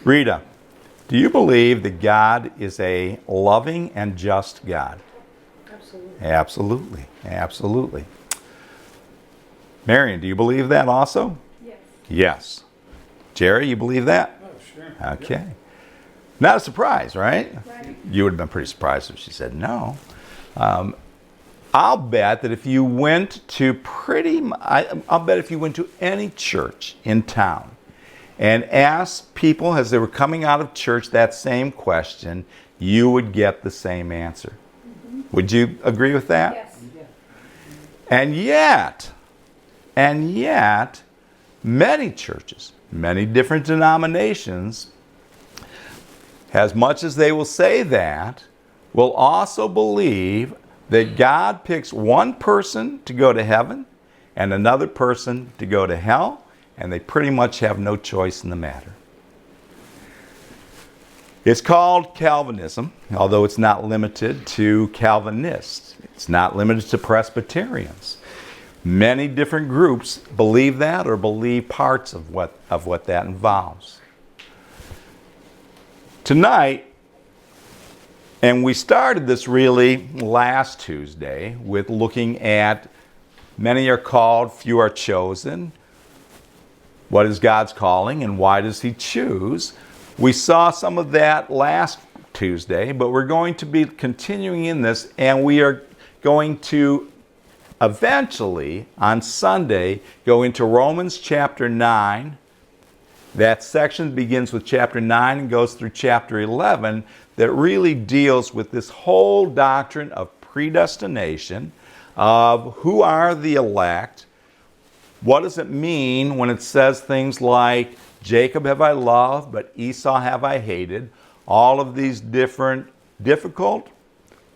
Rita, do you believe that God is a loving and just God? Absolutely. Absolutely. Absolutely. Marion, do you believe that also? Yes. Yes. Jerry, you believe that? Oh, sure. Okay. Yep. Not a surprise, right? Right. You would have been pretty surprised if she said no. I'll bet that if you went to I'll bet if you went to any church in town and asked people as they were coming out of church that same question, you would get the same answer. Mm-hmm. Would you agree with that? Yes. And yet, many churches, many different denominations, as much as they will say that, will also believe that God picks one person to go to heaven and another person to go to hell, and they pretty much have no choice in the matter. It's called Calvinism, although it's not limited to Calvinists. It's not limited to Presbyterians. Many different groups believe that or believe parts of what that involves. Tonight, and we started this really last Tuesday with looking at many are called, few are chosen. What is God's calling and why does He choose? We saw some of that last Tuesday, but we're going to be continuing in this, and we are going to eventually, on Sunday, go into Romans chapter 9. That section begins with chapter 9 and goes through chapter 11 that really deals with this whole doctrine of predestination, of who are the elect. What does it mean when it says things like, Jacob have I loved, but Esau have I hated? All of these different difficult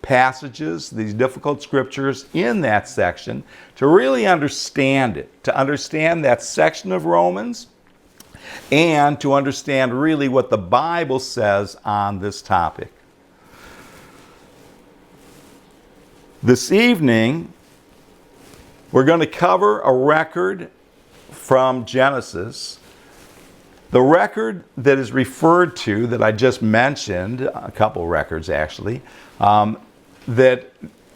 passages, these difficult scriptures in that section, to really understand it, to understand that section of Romans, and to understand really what the Bible says on this topic. This evening, we're going to cover a record from Genesis. The record that is referred to, that I just mentioned, a couple records actually, that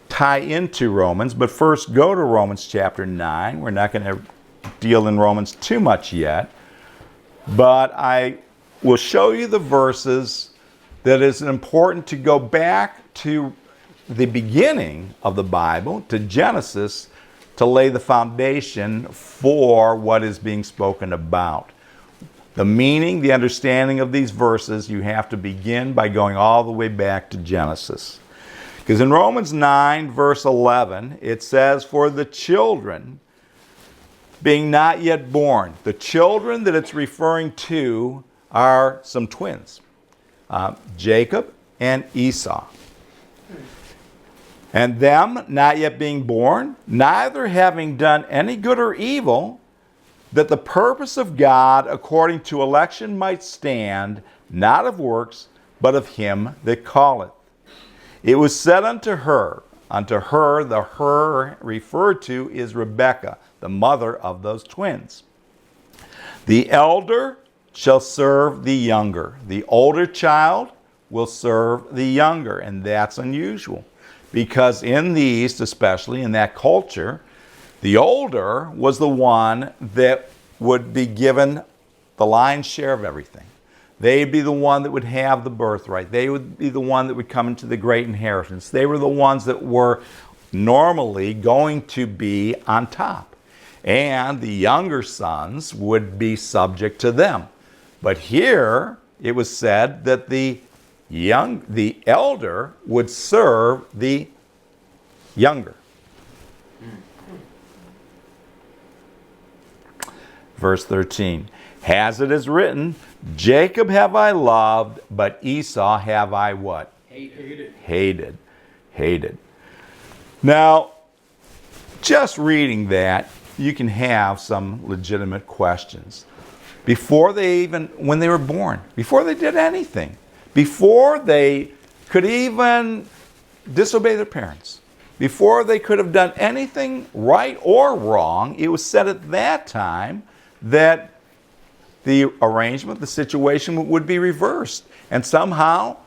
tie into Romans, but first go to Romans chapter 9. We're not going to deal in Romans too much yet, but I will show you the verses that is important to go back to the beginning of the Bible, to Genesis, to lay the foundation for what is being spoken about. The meaning, the understanding of these verses, you have to begin by going all the way back to Genesis. Because in Romans 9, verse 11, it says, for the children being not yet born. The children that it's referring to are some twins, Jacob and Esau. And them not yet being born, neither having done any good or evil, that the purpose of God according to election might stand, not of works, but of him that calleth. It was said unto her, the her referred to is Rebekah, the mother of those twins. The elder shall serve the younger. The older child will serve the younger, and that's unusual. Because in these, especially in that culture, the older was the one that would be given the lion's share of everything. They'd be the one that would have the birthright. They would be the one that would come into the great inheritance. They were the ones that were normally going to be on top. And the younger sons would be subject to them. But here it was said that the elder would serve the younger. Verse 13. As it is written, Jacob have I loved, but Esau have I what? Hated. Now, just reading that, you can have some legitimate questions. When they were born, before they did anything, before they could even disobey their parents, before they could have done anything right or wrong, it was said at that time that the arrangement, the situation would be reversed. And somehow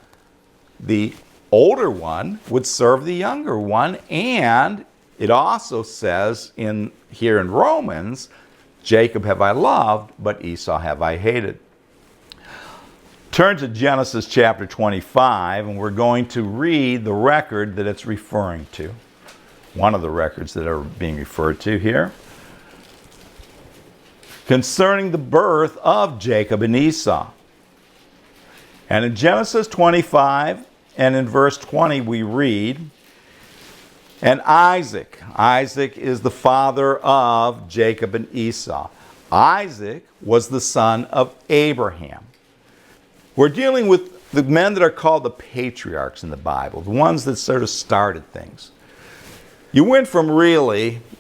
the older one would serve the younger one. And it also says here in Romans, Jacob have I loved, but Esau have I hated. Turn to Genesis chapter 25, and we're going to read the record that it's referring to. One of the records that are being referred to here. Concerning the birth of Jacob and Esau. And in Genesis 25 and in verse 20 we read, and Isaac is the father of Jacob and Esau. Isaac was the son of Abraham. We're dealing with the men that are called the patriarchs in the Bible, the ones that sort of started things. You went from Adam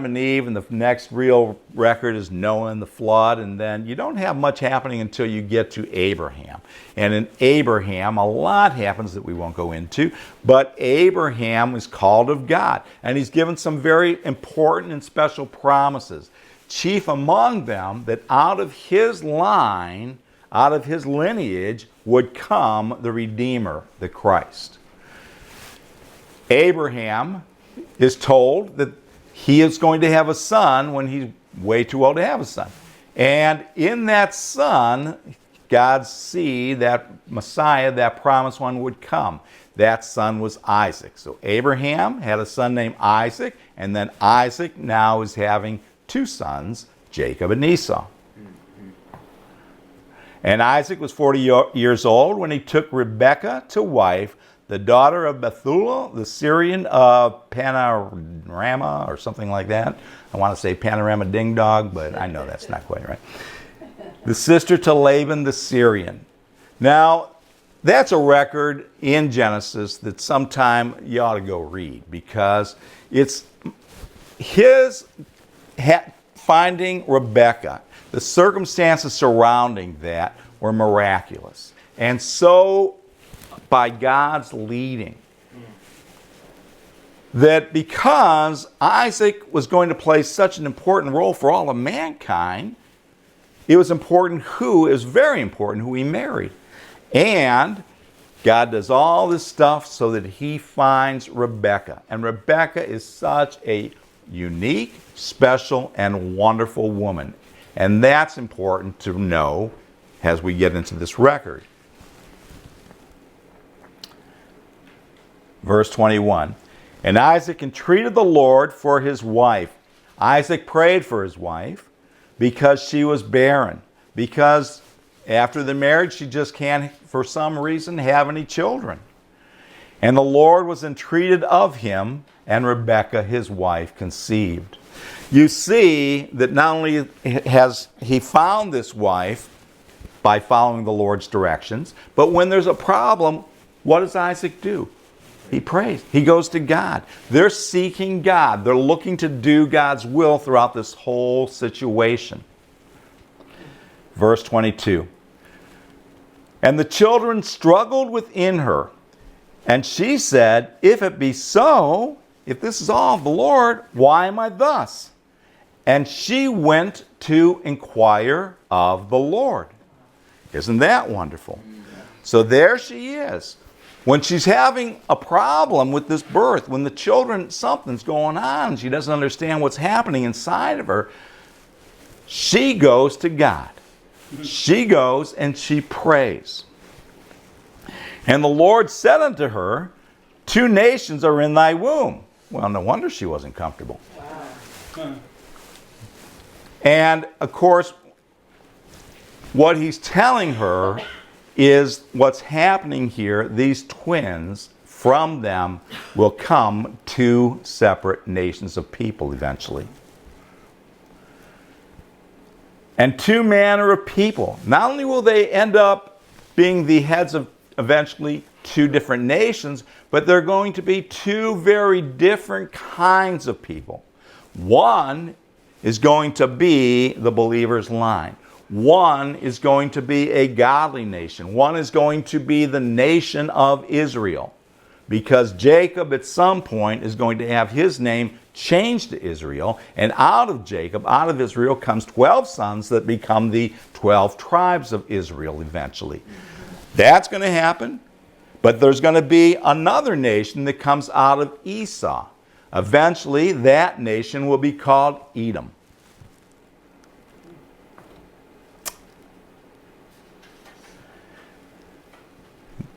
and Eve, and the next real record is Noah and the flood, and then you don't have much happening until you get to Abraham. And in Abraham, a lot happens that we won't go into, but Abraham is called of God, and he's given some very important and special promises. Chief among them, that out of his line, out of his lineage, would come the Redeemer, the Christ. Abraham is told that he is going to have a son when he's way too old to have a son. And in that son, God's seed, that Messiah, that promised one would come. That son was Isaac. So Abraham had a son named Isaac, and then Isaac now is having two sons, Jacob and Esau. And Isaac was 40 years old when he took Rebekah to wife, the daughter of Bethuel, the Syrian of Panorama, or something like that. I want to say Panorama Ding Dog, but I know that's not quite right. The sister to Laban the Syrian. Now, that's a record in Genesis that sometime you ought to go read, because it's his finding Rebekah. The circumstances surrounding that were miraculous. And so, by God's leading, that because Isaac was going to play such an important role for all of mankind, it was very important who he married. And God does all this stuff so that he finds Rebekah. And Rebekah is such a unique, special, and wonderful woman. And that's important to know as we get into this record. Verse 21. And Isaac entreated the Lord for his wife. Isaac prayed for his wife because she was barren. Because after the marriage, she just can't, for some reason, have any children. And the Lord was entreated of him, and Rebekah, his wife, conceived. You see that not only has he found this wife by following the Lord's directions, but when there's a problem, what does Isaac do? He prays. He goes to God. They're seeking God. They're looking to do God's will throughout this whole situation. Verse 22. And the children struggled within her. And she said, if it be so, if this is all of the Lord, why am I thus? And she went to inquire of the Lord. Isn't that wonderful? So there she is. When she's having a problem with this birth, when the children, something's going on, she doesn't understand what's happening inside of her, she goes to God. She goes and she prays. And the Lord said unto her, 2 nations are in thy womb. Well, no wonder she wasn't comfortable. Wow. And, of course, what he's telling her is what's happening here. These twins, from them will come 2 separate nations of people eventually. And 2 manner of people. Not only will they end up being the heads of eventually 2 different nations, but they're going to be 2 very different kinds of people. One is going to be the believer's line. One is going to be a godly nation. One is going to be the nation of Israel. because Jacob at some point is going to have his name changed to Israel, and out of Jacob, out of Israel, comes 12 sons that become the 12 tribes of Israel eventually. That's going to happen, but there's going to be another nation that comes out of Esau. Eventually, that nation will be called Edom.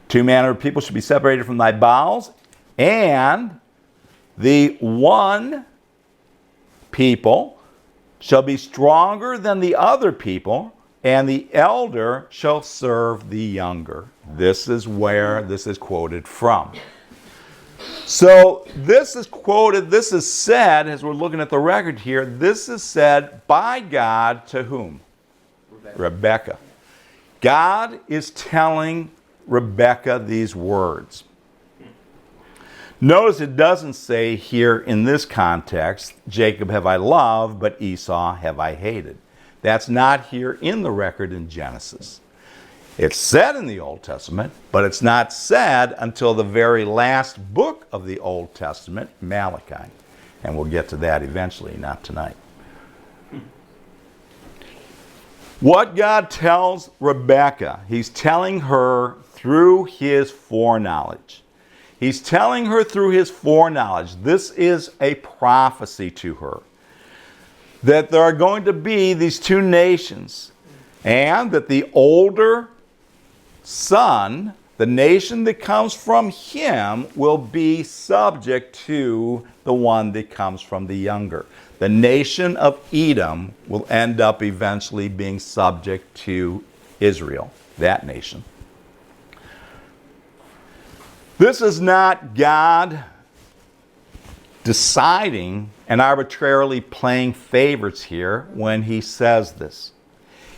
Two manner of people should be separated from thy bowels, and the one people shall be stronger than the other people, and the elder shall serve the younger. This is where this is quoted from. So this is quoted, this is said, as we're looking at the record here, this is said by God to whom? Rebekah. God is telling Rebekah these words. Notice it doesn't say here in this context, Jacob have I loved, but Esau have I hated. That's not here in the record in Genesis. It's said in the Old Testament, but it's not said until the very last book of the Old Testament, Malachi. And we'll get to that eventually, not tonight. What God tells Rebekah, he's telling her through his foreknowledge. He's telling her through his foreknowledge. This is a prophecy to her. That there are going to be these two nations. And that the older son, the nation that comes from him, will be subject to the one that comes from the younger. The nation of Edom will end up eventually being subject to Israel, that nation. This is not God deciding and arbitrarily playing favorites here when he says this.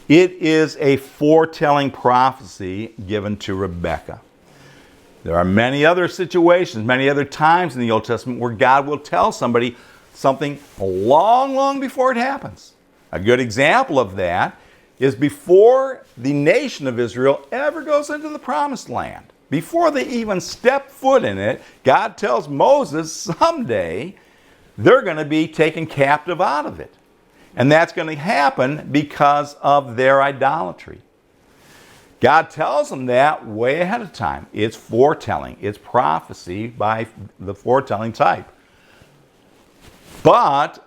It is a foretelling prophecy given to Rebekah. There are many other situations, many other times in the Old Testament where God will tell somebody something long, long before it happens. A good example of that is before the nation of Israel ever goes into the promised land. Before they even step foot in it, God tells Moses someday they're going to be taken captive out of it. And that's going to happen because of their idolatry. God tells them that way ahead of time. It's foretelling. It's prophecy by the foretelling type. But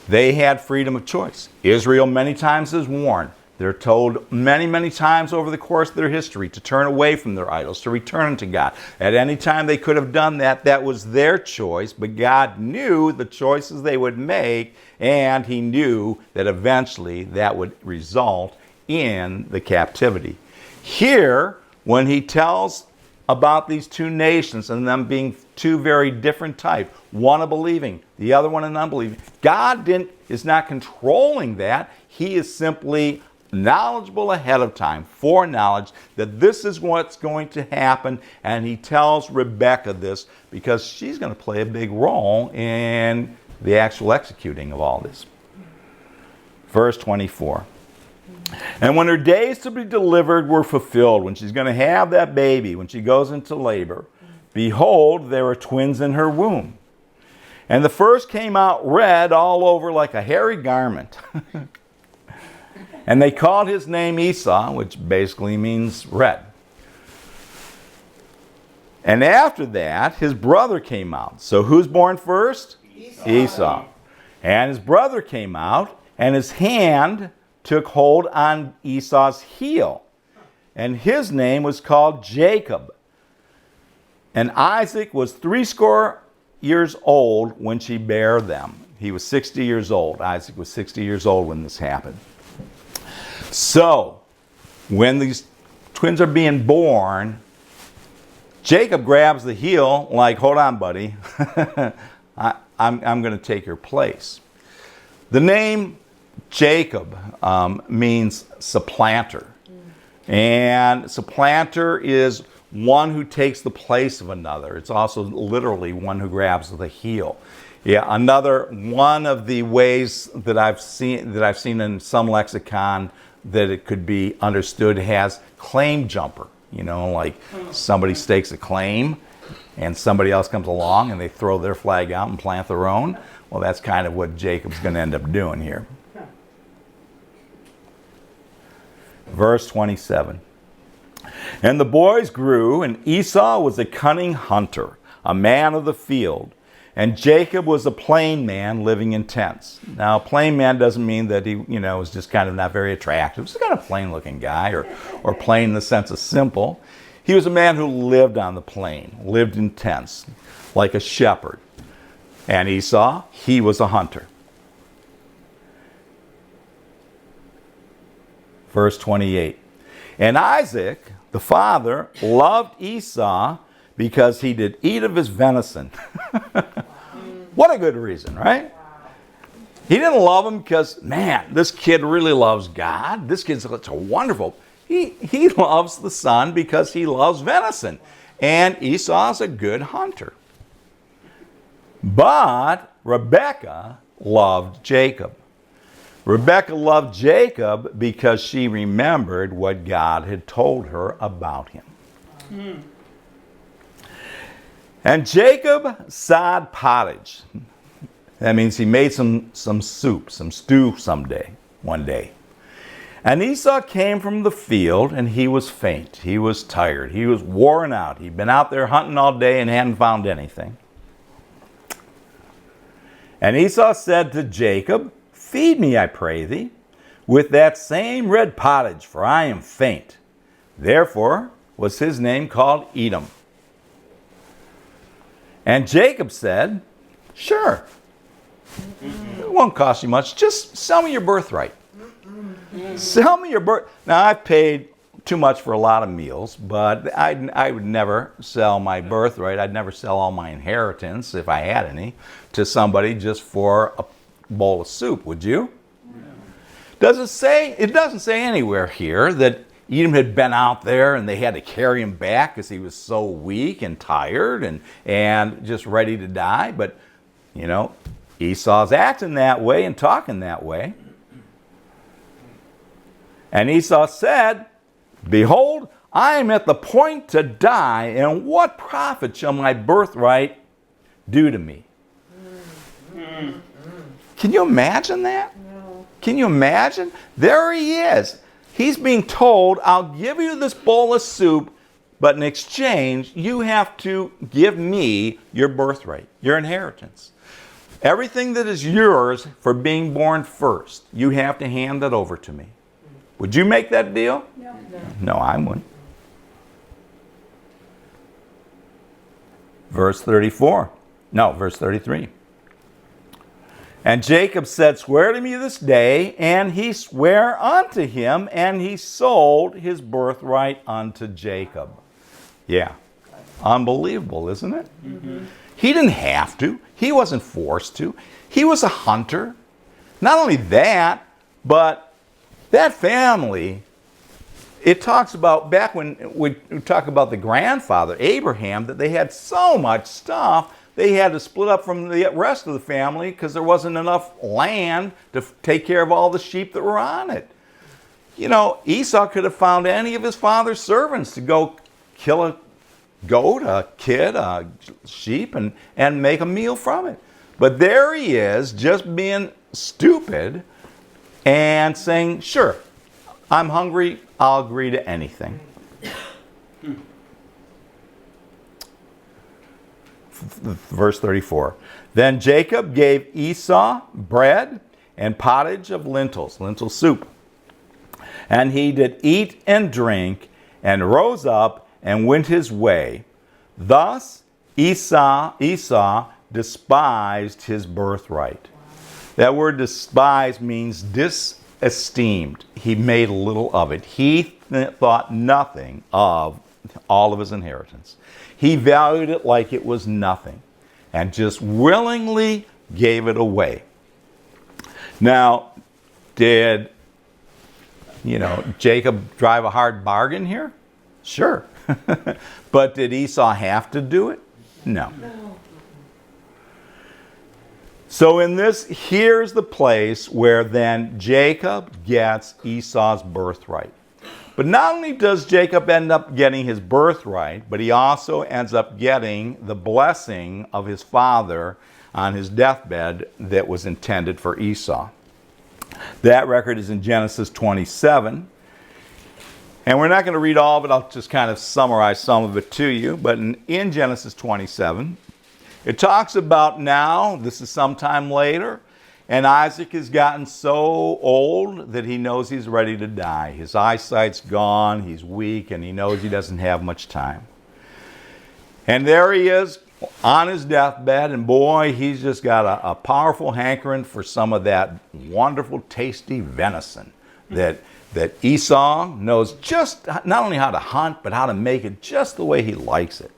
they had freedom of choice. Israel many times is warned. They're told many, many times over the course of their history to turn away from their idols, to return to God. At any time they could have done that, that was their choice, but God knew the choices they would make, and he knew that eventually that would result in the captivity. Here, when he tells about these two nations and them being two very different types, one a believing, the other one an unbelieving, God is not controlling that. He is simply knowledgeable ahead of time, foreknowledge that this is what's going to happen, and he tells Rebekah this because she's going to play a big role in the actual executing of all this. Verse 24. And when her days to be delivered were fulfilled, when she's going to have that baby, when she goes into labor, behold, there were twins in her womb. And the first came out red all over like a hairy garment. And they called his name Esau, which basically means red. And after that, his brother came out. So who's born first? Esau. And his brother came out, and his hand took hold on Esau's heel. And his name was called Jacob. And Isaac was 80 years old when she bare them. He was 60 years old. Isaac was 60 years old when this happened. So, when these twins are being born, Jacob grabs the heel like, hold on, buddy. I'm going to take your place. The name Jacob means supplanter. And supplanter is one who takes the place of another. It's also literally one who grabs the heel. Yeah, another one of the ways that I've seen in some lexicon that it could be understood has claim jumper. You know, like somebody stakes a claim and somebody else comes along and they throw their flag out and plant their own. Well, that's kind of what Jacob's going to end up doing here. Verse 27. And the boys grew, and Esau was a cunning hunter, a man of the field. And Jacob was a plain man living in tents. Now, plain man doesn't mean that he, was just kind of not very attractive. He's kind of plain-looking guy, or plain in the sense of simple. He was a man who lived on the plain, lived in tents, like a shepherd. And Esau, he was a hunter. Verse 28. And Isaac, the father, loved Esau because he did eat of his venison. What a good reason, right? He didn't love him because, man, this kid really loves God. This kid's such a wonderful. He loves the son because he loves venison. And Esau's a good hunter. But Rebekah loved Jacob. Rebekah loved Jacob because she remembered what God had told her about him. And Jacob sod pottage. That means he made some soup, some stew one day. And Esau came from the field, and he was faint. He was tired. He was worn out. He'd been out there hunting all day and hadn't found anything. And Esau said to Jacob, feed me, I pray thee, with that same red pottage, for I am faint. Therefore was his name called Edom. And Jacob said, sure, it won't cost you much. Just sell me your birthright. Sell me your birthright. Now, I've paid too much for a lot of meals, but I would never sell my birthright. I'd never sell all my inheritance, if I had any, to somebody just for a bowl of soup, would you? It doesn't say anywhere here that Edom had been out there and they had to carry him back because he was so weak and tired and just ready to die. But, Esau's acting that way and talking that way. And Esau said, behold, I am at the point to die, and what profit shall my birthright do to me? Can you imagine that? No. Can you imagine? There he is. He's being told, I'll give you this bowl of soup, but in exchange, you have to give me your birthright, your inheritance. Everything that is yours for being born first, you have to hand that over to me. Would you make that deal? No. No, I wouldn't. Verse 33. And Jacob said, swear to me this day, and he sware unto him, and he sold his birthright unto Jacob. Yeah, unbelievable, isn't it? Mm-hmm. He didn't have to. He wasn't forced to. He was a hunter. Not only that, but that family, it talks about, back when we talk about the grandfather, Abraham, that they had so much stuff, they had to split up from the rest of the family because there wasn't enough land to take care of all the sheep that were on it. Esau could have found any of his father's servants to go kill a goat, a kid, a sheep, and make a meal from it. But there he is, just being stupid and saying, sure, I'm hungry, I'll agree to anything. Verse 34. Then Jacob gave Esau bread and pottage of lentils, lentil soup. And he did eat and drink, and rose up and went his way. Thus Esau despised his birthright. That word despise means disesteemed. He made little of it. He thought nothing of all of his inheritance. He valued it like it was nothing and just willingly gave it away. Now, did Jacob drive a hard bargain here? Sure. But did Esau have to do it? No. So here's the place where then Jacob gets Esau's birthright. But not only does Jacob end up getting his birthright, but he also ends up getting the blessing of his father on his deathbed that was intended for Esau. That record is in Genesis 27. And we're not going to read all of it. I'll just kind of summarize some of it to you. But in Genesis 27, it talks about now, this is sometime later, and Isaac has gotten so old that he knows he's ready to die. His eyesight's gone, he's weak, and he knows he doesn't have much time. And there he is on his deathbed, and boy, he's just got a powerful hankering for some of that wonderful, tasty venison that Esau knows just not only how to hunt, but how to make it just the way he likes it.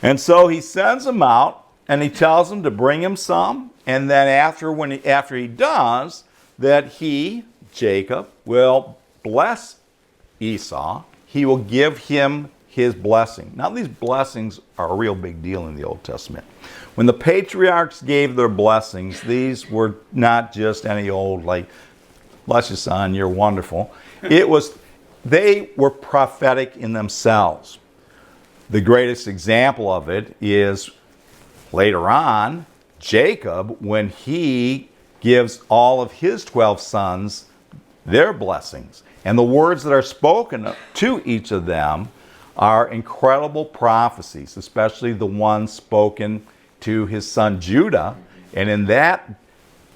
And so he sends him out, and he tells him to bring him some, and then after he does, that he, Jacob, will bless Esau. He will give him his blessing. Now, these blessings are a real big deal in the Old Testament. When the patriarchs gave their blessings, these were not just any old, like, bless you, son, you're wonderful. They were prophetic in themselves. The greatest example of it is later on, Jacob, when he gives all of his 12 sons their blessings. And the words that are spoken to each of them are incredible prophecies, especially the ones spoken to his son Judah. And in that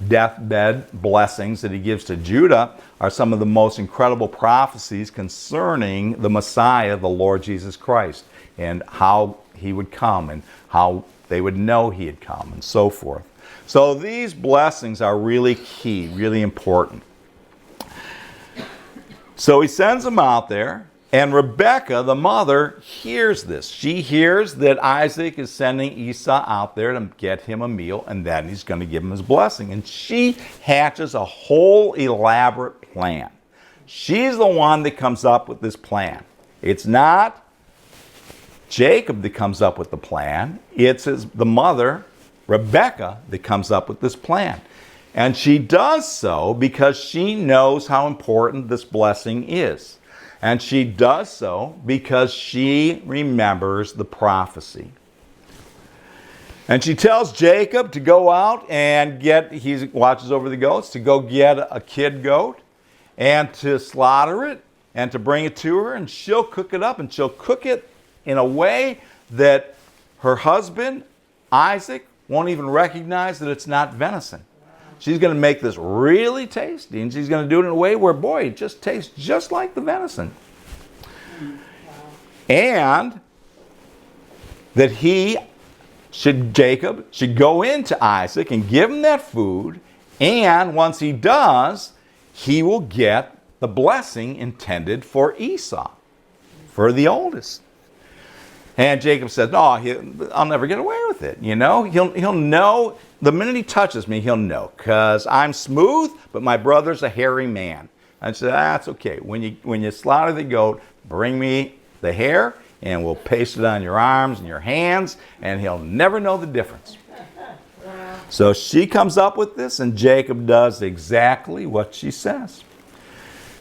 deathbed blessings that he gives to Judah are some of the most incredible prophecies concerning the Messiah, the Lord Jesus Christ, and how he would come and how they would know he had come and so forth. So these blessings are really key, really important. So he sends them out there, and Rebekah, the mother, hears this. She hears that Isaac is sending Esau out there to get him a meal, and then he's going to give him his blessing. And she hatches a whole elaborate plan. She's the one that comes up with this plan. It's not Jacob that comes up with the plan. It's the mother, Rebekah, that comes up with this plan. And she does so because she knows how important this blessing is. And she does so because she remembers the prophecy. And she tells Jacob to go out and he watches over the goats, to go get a kid goat and to slaughter it and to bring it to her, and she'll cook it up, and she'll cook it in a way that her husband, Isaac, won't even recognize that it's not venison. She's going to make this really tasty, and she's going to do it in a way where, boy, it just tastes just like the venison. And that Jacob should go into Isaac and give him that food, and once he does, he will get the blessing intended for Esau, for the oldest. And Jacob says, no, I'll never get away with it. You know, he'll know. The minute he touches me, he'll know, because I'm smooth, but my brother's a hairy man. I said, that's okay. When you slaughter the goat, bring me the hair, and we'll paste it on your arms and your hands, and he'll never know the difference. So she comes up with this, and Jacob does exactly what she says.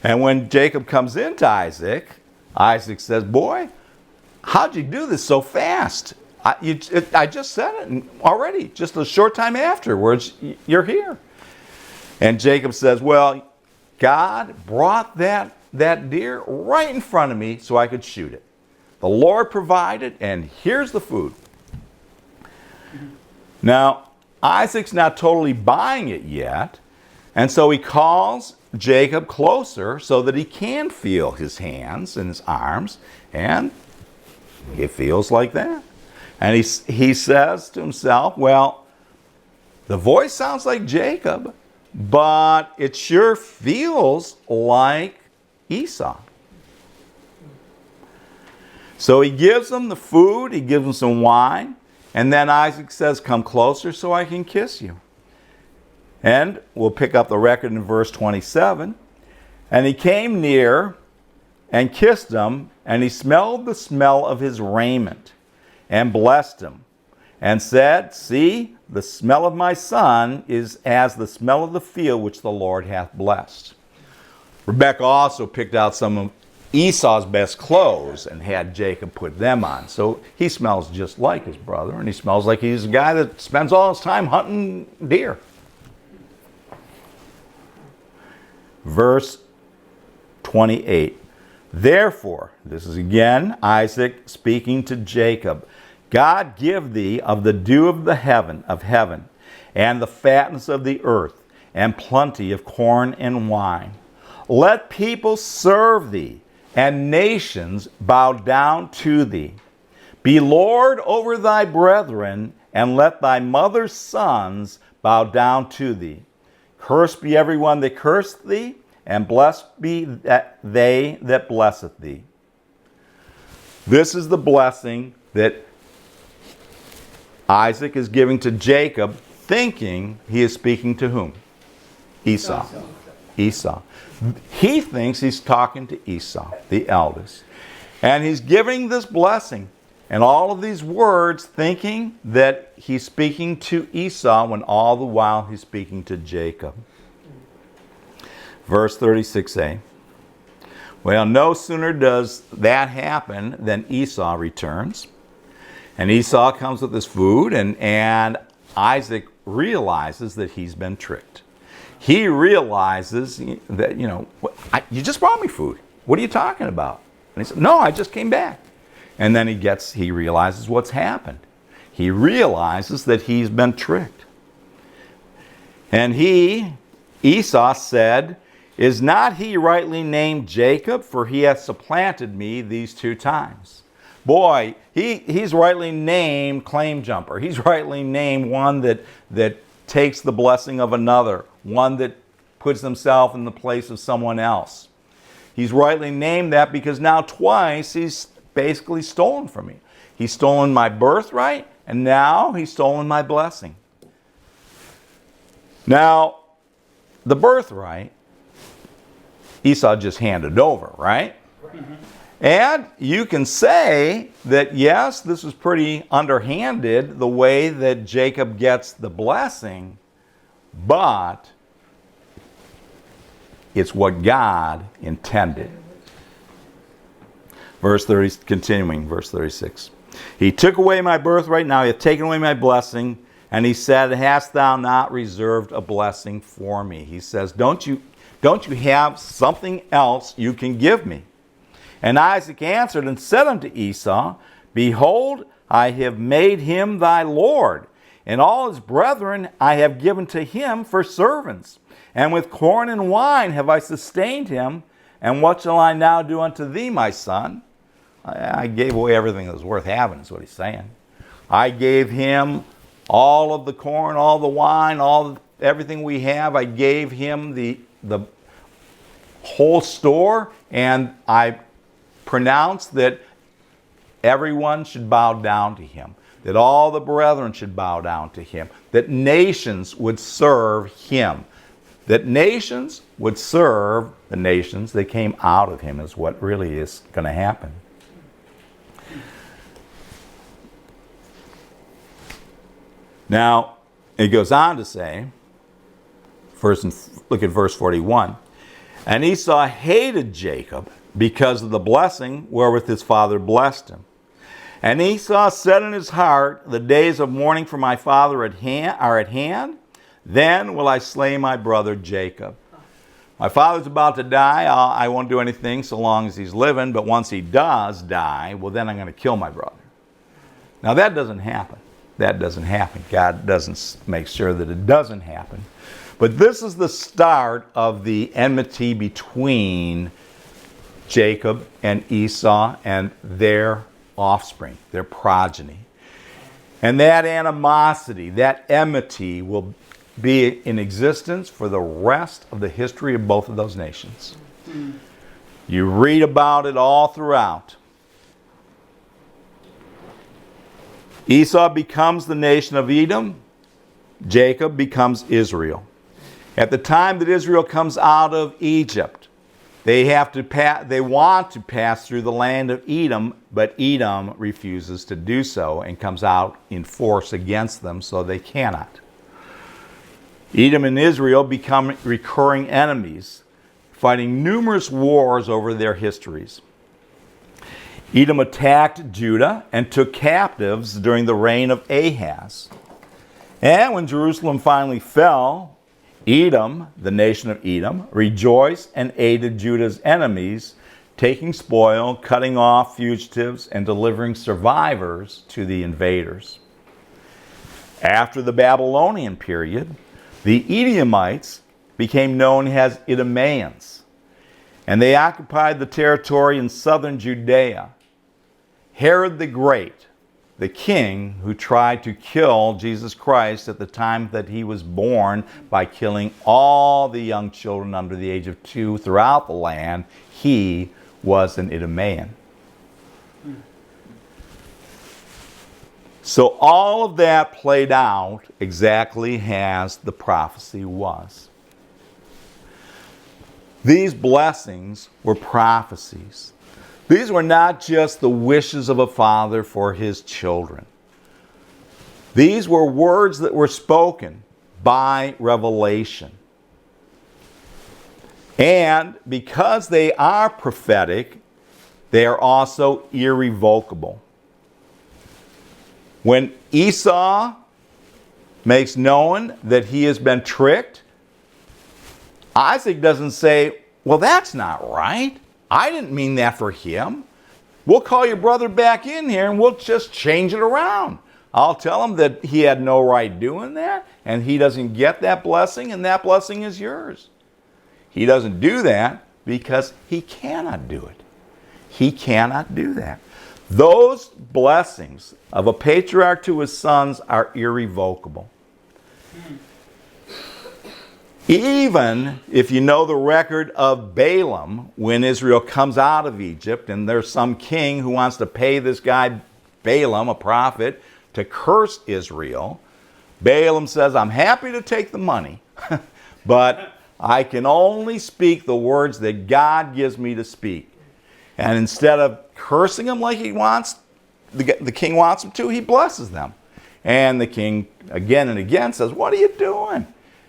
And when Jacob comes into Isaac, Isaac says, boy, how'd you do this so fast? I just said it already, just a short time afterwards, you're here. And Jacob says, well, God brought that deer right in front of me so I could shoot it. The Lord provided, and here's the food. Now, Isaac's not totally buying it yet, and so he calls Jacob closer so that he can feel his hands and his arms, and he feels like that. And he says to himself, well, the voice sounds like Jacob, but it sure feels like Esau. So he gives him the food, he gives him some wine, and then Isaac says, come closer so I can kiss you. And we'll pick up the record in verse 27. And he came near and kissed him, and he smelled the smell of his raiment, and blessed him, and said, see, the smell of my son is as the smell of the field which the Lord hath blessed. Rebekah also picked out some of Esau's best clothes and had Jacob put them on. So he smells just like his brother, and he smells like he's a guy that spends all his time hunting deer. Verse 28. Therefore, this is again Isaac speaking to Jacob, God give thee of the dew of the heaven, and the fatness of the earth, and plenty of corn and wine. Let people serve thee, and nations bow down to thee. Be Lord over thy brethren, and let thy mother's sons bow down to thee. Cursed be everyone that curseth thee, and blessed be they that blesseth thee. This is the blessing that Isaac is giving to Jacob, thinking he is speaking to whom? Esau. Esau. He thinks he's talking to Esau, the eldest. And he's giving this blessing and all of these words thinking that he's speaking to Esau when all the while he's speaking to Jacob. Verse 36a. Well, no sooner does that happen than Esau returns. And Esau comes with his food, and Isaac realizes that he's been tricked. He realizes that, you just brought me food. What are you talking about? And he said, no, I just came back. And then he realizes what's happened. He realizes that he's been tricked. And Esau said, is not he rightly named Jacob? For he hath supplanted me these 2 times. Boy, he's rightly named claim jumper. He's rightly named one that takes the blessing of another, one that puts himself in the place of someone else. He's rightly named that because now twice he's basically stolen from me. He's stolen my birthright, and now he's stolen my blessing. Now, the birthright, Esau just handed over, right? Mm-hmm. And you can say that, yes, this is pretty underhanded, the way that Jacob gets the blessing, but it's what God intended. Continuing, verse 36. He took away my birthright, now he hath taken away my blessing, and he said, hast thou not reserved a blessing for me? He says, don't you have something else you can give me? And Isaac answered and said unto Esau, behold, I have made him thy Lord, and all his brethren I have given to him for servants. And with corn and wine have I sustained him. And what shall I now do unto thee, my son? I gave away everything that was worth having, is what he's saying. I gave him all of the corn, all the wine, everything we have. I gave him the whole store, and I pronounced that everyone should bow down to him, that all the brethren should bow down to him, that nations would serve him, that nations would serve the nations that came out of him, is what really is going to happen. Now, it goes on to say, look at verse 41. And Esau hated Jacob because of the blessing wherewith his father blessed him. And Esau said in his heart, the days of mourning for my father are at hand, then will I slay my brother Jacob. My father's about to die. I won't do anything so long as he's living, but once he does die, well, then I'm going to kill my brother. Now, that doesn't happen. That doesn't happen. God doesn't make sure that it doesn't happen. But this is the start of the enmity between Jacob and Esau and their offspring, their progeny. And that animosity, that enmity will be in existence for the rest of the history of both of those nations. You read about it all throughout. Esau becomes the nation of Edom. Jacob becomes Israel. At the time that Israel comes out of Egypt, they want to pass through the land of Edom, but Edom refuses to do so and comes out in force against them, so they cannot. Edom and Israel become recurring enemies fighting numerous wars over their histories. Edom attacked Judah and took captives during the reign of Ahaz. And when Jerusalem finally fell, Edom, the nation of Edom, rejoiced and aided Judah's enemies, taking spoil, cutting off fugitives, and delivering survivors to the invaders. After the Babylonian period, the Edomites became known as Idumeans, and they occupied the territory in southern Judea. Herod the Great, the king who tried to kill Jesus Christ at the time that he was born by killing all the young children under the age of 2 throughout the land, he was an Idumean. So all of that played out exactly as the prophecy was. These blessings were prophecies. These were not just the wishes of a father for his children. These were words that were spoken by revelation. And because they are prophetic, they are also irrevocable. When Esau makes known that he has been tricked, Isaac doesn't say, well, that's not right. I didn't mean that for him. We'll call your brother back in here and we'll just change it around. I'll tell him that he had no right doing that and he doesn't get that blessing and that blessing is yours. He doesn't do that because he cannot do it. He cannot do that. Those blessings of a patriarch to his sons are irrevocable. Even if you know the record of Balaam when Israel comes out of Egypt and there's some king who wants to pay this guy Balaam, a prophet, to curse Israel, Balaam says, I'm happy to take the money, but I can only speak the words that God gives me to speak. And instead of cursing him like he wants, the king wants him to, he blesses them. And the king again and again says, what are you doing?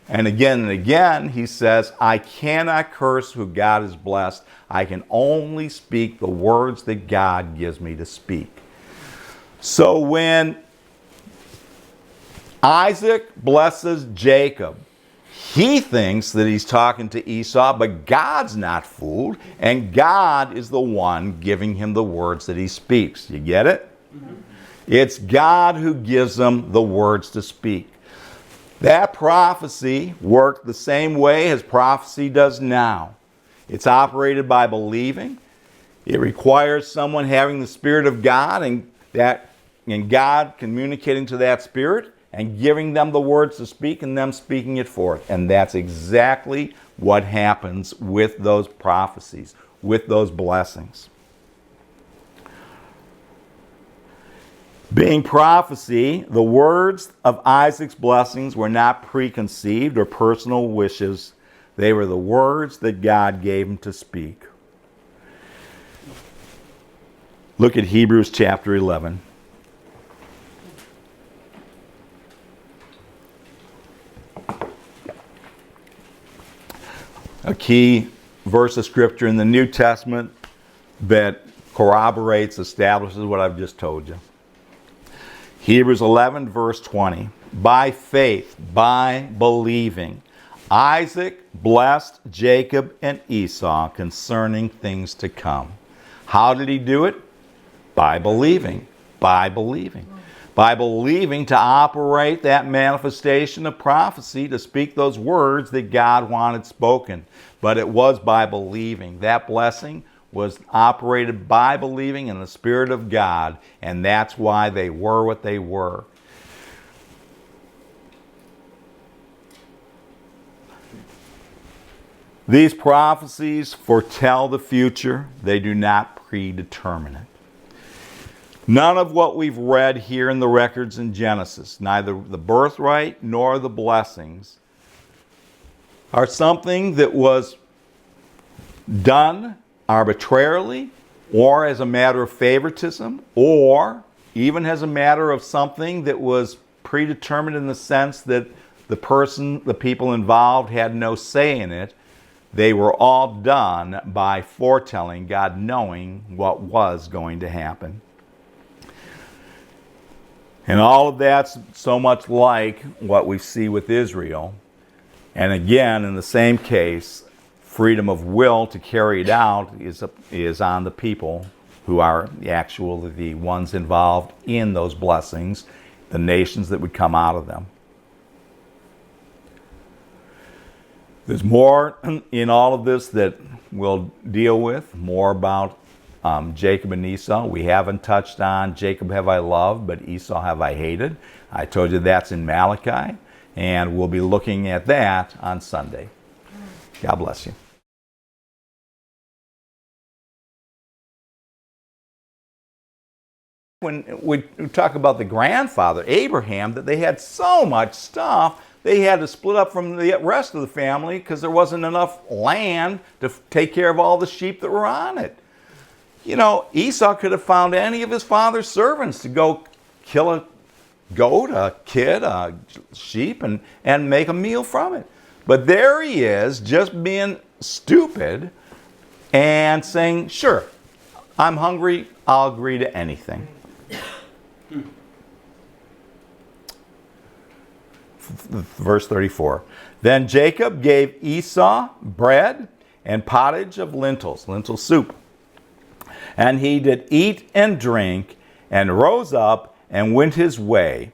And again, he says, I cannot curse who God has blessed. I can only speak the words that God gives me to speak. So when Isaac blesses Jacob, he thinks that he's talking to Esau, but God's not fooled, and God is the one giving him the words that he speaks. You get it? Mm-hmm. It's God who gives him the words to speak. That prophecy worked the same way as prophecy does now. It's operated by believing. It requires someone having the Spirit of God and God communicating to that Spirit and giving them the words to speak and them speaking it forth. And that's exactly what happens with those prophecies, with those blessings. Being prophecy, the words of Isaac's blessings were not preconceived or personal wishes. They were the words that God gave him to speak. Look at Hebrews chapter 11. A key verse of Scripture in the New Testament that corroborates, establishes what I've just told you. Hebrews 11, verse 20. By faith, by believing, Isaac blessed Jacob and Esau concerning things to come. How did he do it? By believing. By believing. By believing to operate that manifestation of prophecy, to speak those words that God wanted spoken. But it was by believing. That blessing was operated by believing in the Spirit of God, and that's why they were what they were. These prophecies foretell the future. They do not predetermine it. None of what we've read here in the records in Genesis, neither the birthright nor the blessings, are something that was done arbitrarily or as a matter of favoritism or even as a matter of something that was predetermined in the sense that the people involved had no say in it. They were all done by foretelling, God knowing what was going to happen. And all of that's so much like what we see with Israel. And again, in the same case, freedom of will to carry it out is on the people who are actually the ones involved in those blessings, the nations that would come out of them. There's more in all of this that we'll deal with, more about Jacob and Esau. We haven't touched on Jacob have I loved, but Esau have I hated. I told you that's in Malachi, and we'll be looking at that on Sunday. God bless you. When we talk about the grandfather, Abraham, that they had so much stuff, they had to split up from the rest of the family because there wasn't enough land to take care of all the sheep that were on it. You know, Esau could have found any of his father's servants to go kill a goat, a kid, a sheep, and make a meal from it. But there he is, just being stupid and saying, sure, I'm hungry, I'll agree to anything. Verse 34. Then Jacob gave Esau bread and pottage of lentils, lentil soup. And he did eat and drink, and rose up and went his way.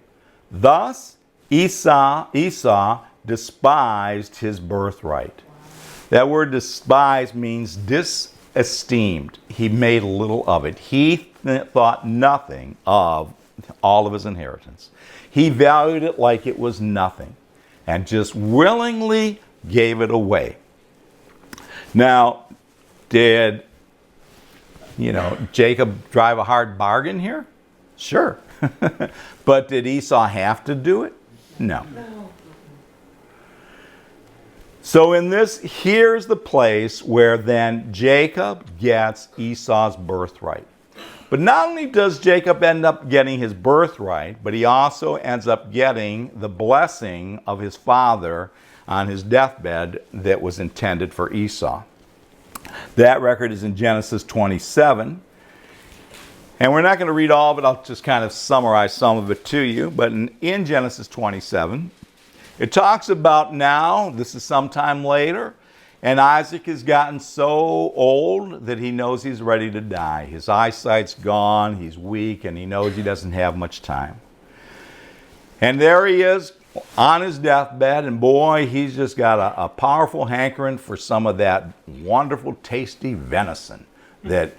Thus Esau despised his birthright. That word despise means disesteemed. He made little of it. He thought nothing of all of his inheritance. He valued it like it was nothing and just willingly gave it away. Now, did Jacob drive a hard bargain here? Sure. But did Esau have to do it? No. So in this, here's the place where then Jacob gets Esau's birthright. But not only does Jacob end up getting his birthright, but he also ends up getting the blessing of his father on his deathbed that was intended for Esau. That record is in Genesis 27. And we're not going to read all of it. I'll just kind of summarize some of it to you. But in Genesis 27, it talks about now, this is sometime later, and Isaac has gotten so old that he knows he's ready to die. His eyesight's gone, he's weak, and he knows he doesn't have much time. And there he is on his deathbed, and boy, he's just got a powerful hankering for some of that wonderful, tasty venison that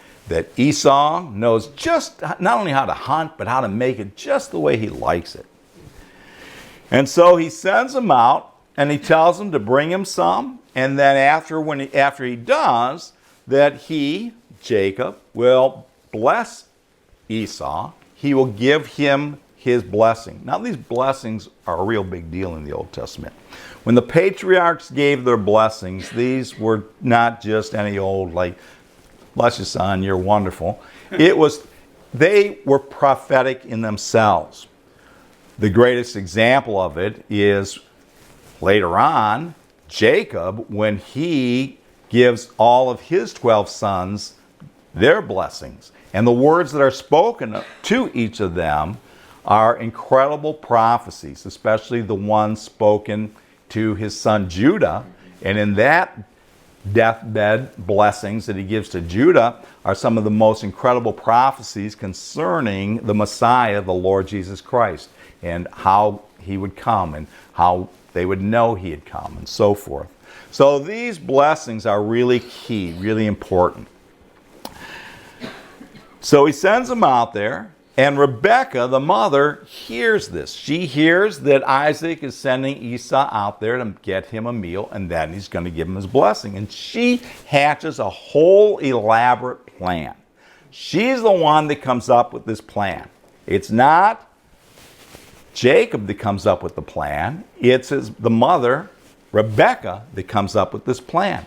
Esau knows just not only how to hunt, but how to make it just the way he likes it. And so he sends him out, and he tells him to bring him some, and then after he does, that he, Jacob, will bless Esau. He will give him his blessing. Now, these blessings are a real big deal in the Old Testament. When the patriarchs gave their blessings, these were not just any old, like, bless you, son, you're wonderful. They were prophetic in themselves. The greatest example of it is later on, Jacob, when he gives all of his 12 sons their blessings. And the words that are spoken to each of them are incredible prophecies, especially the ones spoken to his son Judah. And in that deathbed blessings that he gives to Judah are some of the most incredible prophecies concerning the Messiah, the Lord Jesus Christ, and how he would come and how they would know he had come and so forth. So these blessings are really key, really important. So he sends them out there, and Rebekah, the mother, hears this. She hears that Isaac is sending Esau out there to get him a meal, and then he's going to give him his blessing. And she hatches a whole elaborate plan. She's the one that comes up with this plan. It's not Jacob that comes up with the plan. It's the mother, Rebekah, that comes up with this plan.